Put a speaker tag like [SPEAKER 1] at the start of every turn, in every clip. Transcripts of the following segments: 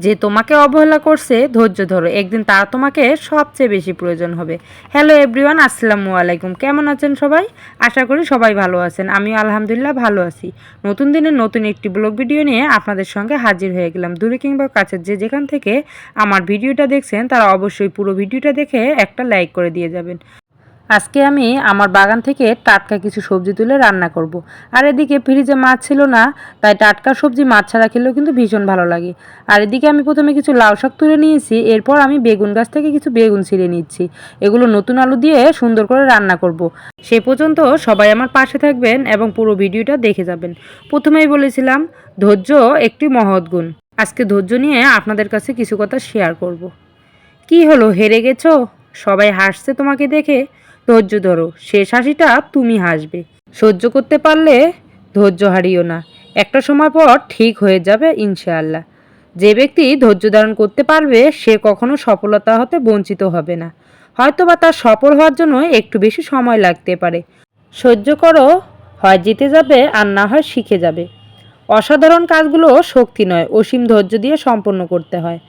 [SPEAKER 1] যে তোমাকে অবহেলা করছে ধৈর্য ধরো, একদিন তার তোমাকে সবচেয়ে বেশি প্রয়োজন হবে। হ্যালো এভরিওয়ান, আসসালামু আলাইকুম। কেমন আছেন সবাই? আশা করি সবাই ভালো আছেন। আমিও আলহামদুলিল্লাহ ভালো আছি। নতুন দিনের নতুন একটি ব্লগ ভিডিও নিয়ে আপনাদের সঙ্গে হাজির হয়ে গেলাম। দূরে কিংবা কাছে যে যেখান থেকে আমার ভিডিওটা দেখছেন তারা অবশ্যই পুরো ভিডিওটা দেখে একটা লাইক করে দিয়ে যাবেন। আজকে আমি আমার বাগান থেকে টাটকা কিছু সবজি তুলে রান্না করব। আর এদিকে ফ্রিজে মাছ ছিল না, তাই টাটকা সবজি মাছ ছাড়া খেলেও কিন্তু ভীষণ ভালো লাগে। আর এদিকে আমি প্রথমে কিছু লাউ শাক তুলে নিয়েছি, এরপর আমি বেগুন গাছ থেকে কিছু বেগুন ছিঁড়ে নিচ্ছি। এগুলো নতুন আলু দিয়ে সুন্দর করে রান্না করব। সে পর্যন্ত সবাই আমার পাশে থাকবেন এবং পুরো ভিডিওটা দেখে যাবেন। প্রথমেই বলেছিলাম ধৈর্য একটি মহৎ গুণ। আজকে ধৈর্য নিয়ে আপনাদের কাছে কিছু কথা শেয়ার করব। কি হলো, হেরে গেছো? সবাই হাসছে তোমাকে দেখে? ধৈর্য ধরো, শেষ হাসিটা তুমি হাসবে। সহ্য করতে পারলে ধৈর্য হারিও না, একটা সময় পর ঠিক হয়ে যাবে ইনশাআল্লাহ। যে ব্যক্তি ধৈর্য ধারণ করতে পারবে সে কখনো সফলতা হতে বঞ্চিত হবে না। হয়তোবা তার সফল হওয়ার জন্য একটু বেশি সময় লাগতে পারে। সহ্য করো, হয় জিতে যাবে আর না হয় শিখে যাবে। অসাধারণ কাজগুলো শক্তি নয়, অসীম ধৈর্য দিয়ে সম্পন্ন করতে হয়।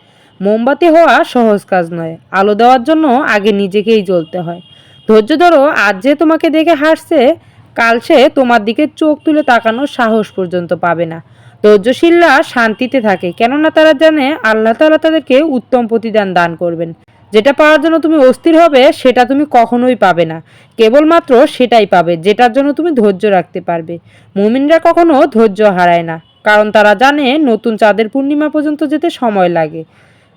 [SPEAKER 1] মোমবাতি হওয়া সহজ কাজ নয়, আলো দেওয়ার জন্য আগে নিজেকেই জ্বলতে হয়। ধৈর্য ধরো, আজ যে তোমাকে দেখে হাসছে কাল সে তোমার দিকে চোখ তুলে তাকানোর সাহস পর্যন্ত পাবে না। ধৈর্যশীলরা শান্তিতে থাকে, কেননা তারা জানে আল্লাহ তাআলা তাদেরকে উত্তম প্রতিদান দান করবেন। যেটা পাওয়ার জন্য তুমি অস্থির হবে সেটা তুমি কখনোই পাবে না, কেবলমাত্র সেটাই পাবে যেটার জন্য তুমি ধৈর্য রাখতে পারবে। মুমিনরা কখনো ধৈর্য হারায় না, কারণ তারা জানে নতুন চাঁদের পূর্ণিমা পর্যন্ত যেতে সময় লাগে।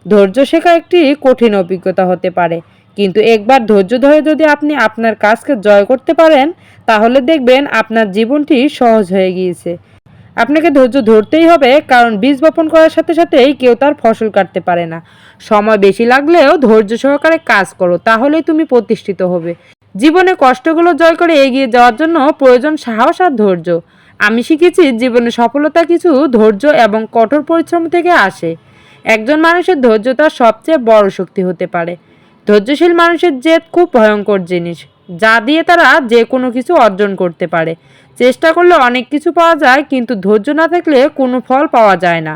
[SPEAKER 1] ধৈর্য শেখা একটি কঠিন অভিজ্ঞতা হতে পারে, কিন্তু একবার ধৈর্য ধরে যদি আপনি আপনার কাজকে জয় করতে পারেন তাহলে দেখবেন আপনার জীবনটি সহজ হয়ে গিয়েছে। আপনাকে ধৈর্য ধরতেই হবে, কারণ বীজ বপন করার সাথে সাথেই কেউ তার ফসল কাটতে পারে না। সময় বেশি লাগলেও ধৈর্য সহকারে কাজ করো, তাহলেই তুমি প্রতিষ্ঠিত হবে। জীবনে কষ্টগুলো জয় করে এগিয়ে যাওয়ার জন্য প্রয়োজন সাহস আর ধৈর্য। আমি শিখেছি জীবনে সফলতা কিছু ধৈর্য এবং কঠোর পরিশ্রম থেকে আসে। একজন মানুষের ধৈর্য তার সবচেয়ে বড় শক্তি হতে পারে। ধৈর্যশীল মানুষের জেদ খুব ভয়ঙ্কর জিনিস, যা দিয়ে তারা যে কোনো কিছু অর্জন করতে পারে। চেষ্টা করলে অনেক কিছু পাওয়া যায়, কিন্তু ধৈর্য না থাকলে কোনো ফল পাওয়া যায় না।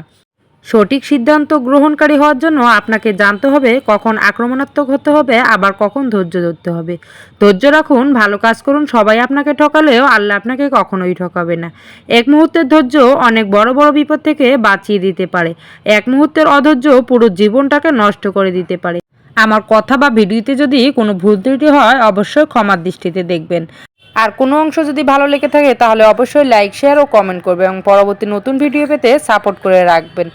[SPEAKER 1] সঠিক সিদ্ধান্ত গ্রহণকারী হওয়ার জন্য আপনাকে জানতে হবে কখন আক্রমণাত্মক হতে হবে, আবার কখন ধৈর্য ধরতে হবে। ধৈর্য রাখুন, ভালো কাজ করুন, সবাই আপনাকে ঠকালেও আল্লাহ আপনাকে কখনোই ঠকাবে না। এক মুহূর্তের ধৈর্য অনেক বড় বড় বিপদ থেকে বাঁচিয়ে দিতে পারে। এক মুহূর্তের অধৈর্য পুরো জীবনটাকে নষ্ট করে দিতে পারে। আমার কথা বা ভিডিওতে যদি কোনো ভুল ত্রুটি হয় অবশ্যই ক্ষমার দৃষ্টিতে দেখবেন। আর কোনো অংশ যদি ভালো লেগে থাকে তাহলে অবশ্যই লাইক শেয়ার ও কমেন্ট করবেন এবং পরবর্তী নতুন ভিডিও পেতে সাপোর্ট করে রাখবেন।